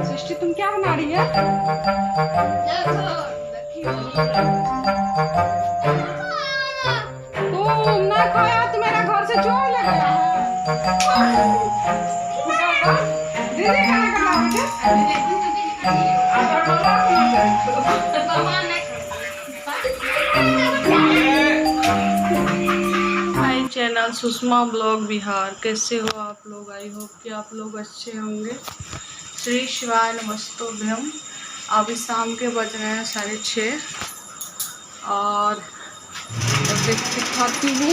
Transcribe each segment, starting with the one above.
सृष्टि तुम क्या बना रही है? तुम ना खाया तो मेरा घर से चोर लग गया है। दीदी खाना हाय चैनल सुषमा ब्लॉग बिहार। कैसे हो आप लोग? आई होप कि आप लोग अच्छे होंगे। श्री शिवाय नमस्तोभ्यम। अभी शाम के बज रहे हैं 6:30 और देखिए खाती हूँ।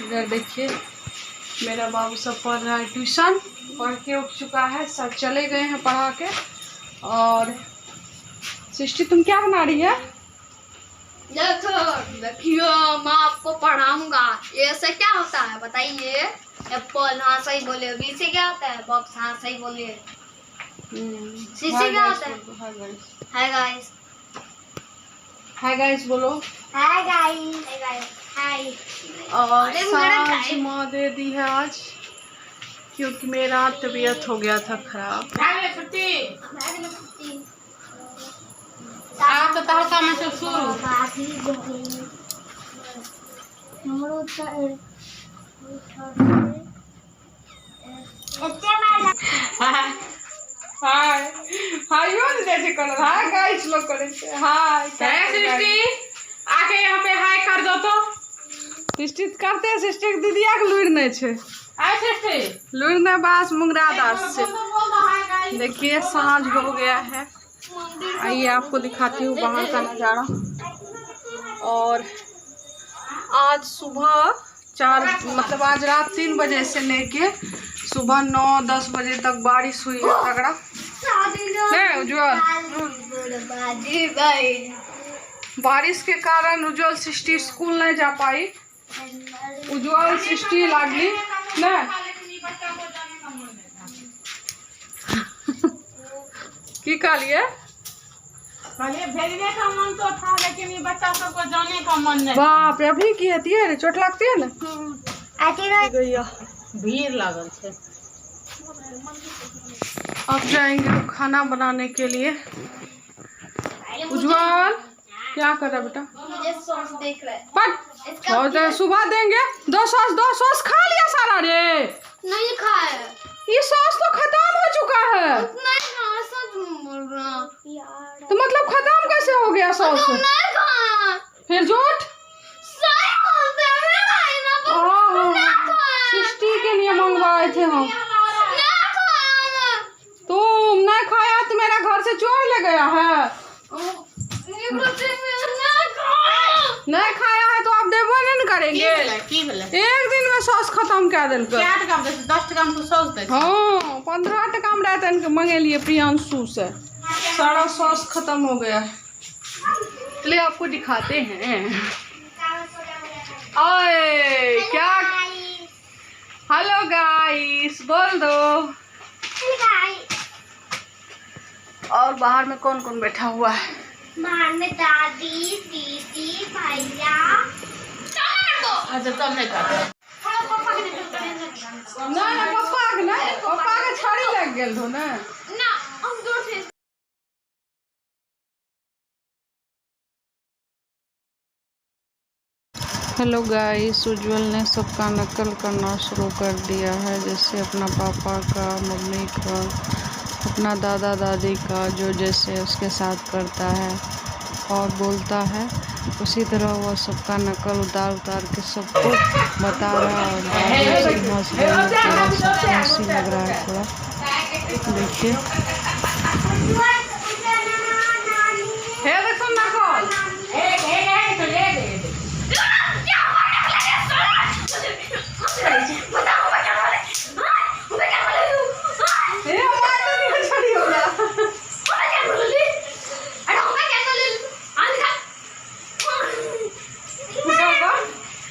इधर देखिए मेरा बाबू सब पढ़ रहा है, ट्यूशन पढ़ के उठ चुका है, सब चले गए हैं पढ़ा के। और सृष्टि तुम क्या बना रही है? देखियो मैं आपको पढ़ाऊंगा। ये से क्या होता है बताइए? एप्पल, हाँ सही बोले। बी से क्या होता है? बॉक्स, हाँ सही बोले। सी से क्या होता है? हाय गाइस। हाय गाइस बोलो। Hi guys. Hi guys. Hi. और सांझ माँ दे दी है आज, क्योंकि मेरा तबीयत हो गया था खराब। आप तो तहका में से शुरू हाय हाय यो जैसे करो। हाय गाइस लोग करे छे। हाय सृष्टि आके यहाँ पे हाय कर दो तो। सृष्टि करते हैं। सृष्टि के दीदिया के लुइर नहीं छे। आय सृष्टि लुइर ने बास मुंगरा दास से। देखिए सांझ हो गया है। आइए आपको दिखाती हूँ बाहर का नज़ारा। और आज सुबह 4 मतलब आज रात 3 बजे से लेके सुबह 9-10 बजे तक बारिश हुई है तगड़ा। नहीं उज्जवल, बारिश के कारण उज्जवल सृष्टि स्कूल नहीं जा पाई। उज्जवल सृष्टि लागली नहीं की कहलिए? भेजने का मन तो था, लेकिन ये बच्चा सबको जाने का मन नहीं। बाप रे, अभी की होती है? चोट लगती है ना। गैया भीड़ लागल है। अब जाएंगे खाना बनाने के लिए। उज्जवल क्या कर रहा बेटा? मुझे सॉस देख रहा है। बट सुबह देंगे। 2 सॉस खा लिया सारा रे। नहीं खाया। ये सॉस तो खत्म हो चुका है। नहीं खाया, सच बोल रहा। तो मतलब खत्म कैसे हो गया सॉस? नहीं खाया। फिर झूठ सही बोलते हैं भाई ना। सृष्टि के लिए मंगवाए थे हम। तुम नहीं खाया तो मेरा घर से चोर ले गया है। नहीं खाया है तो आप देबो नहीं करेंगे। एक दिन में सॉस खत्म कर देल। 10 टका में सॉस दे। हाँ 15 टका में रहता है। मंगे लिए प्रियांशु से, सारा सॉस खत्म हो गया है। चलिए आपको दिखाते हैं। ओए क्या? हेलो गाइस बोल दो। और बाहर में कौन कौन बैठा हुआ है? बाहर में दादी, दीदी, भैया। अच्छा तब नहीं करते। नहीं पप्पा के छड़ी लग गेल हो ना। हम दूर से हेलो गाइस, उज्जवल ने सबका नकल करना शुरू कर दिया है। जैसे अपना पापा का, मम्मी का, अपना दादा दादी का, जो जैसे उसके साथ करता है और बोलता है, उसी तरह वह सबका नकल उतार के सबको बता रहा है। और हंसी लग रहा है थोड़ा। देखिए देखो नकल।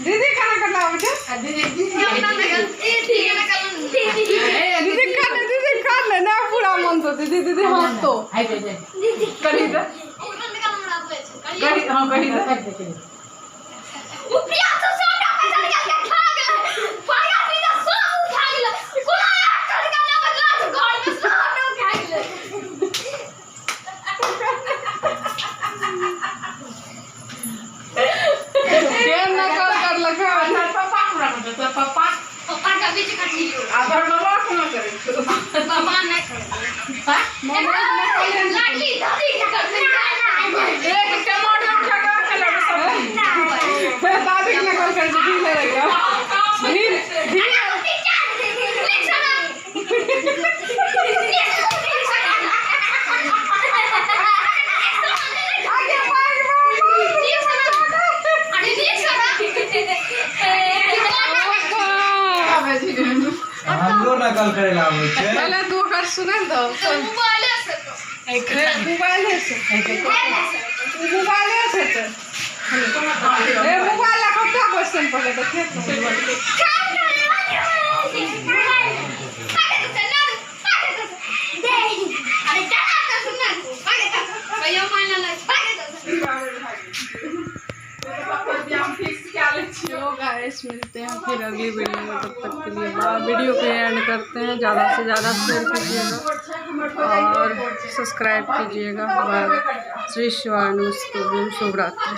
दीदी खाना करना बेटा। दीदी कर लेना पूरा मन तो। दीदी हाथ तो करी दे। हाँ करी दे। आधार बाबा कौन करे बाबा नहीं करे लाडली दादी क्या करते हैं एक टमाटर उठा के लो सब दादी ने कॉल कर दी ले गया धीरे हमरो नकल करेला आबै छै पहले तू कर सुने दो मोबाइल से मोबाइल से ए मोबाइल ला कब क्वेश्चन पढ़े तो चलो गाइस मिलते हैं फिर अगली वीडियो में, तब तक के लिए वीडियो को एंड करते हैं। ज़्यादा से ज़्यादा शेयर कीजिएगा और सब्सक्राइब कीजिएगा। श्री शिवाय नमस्तुभ्यं, शुभ रात्रि।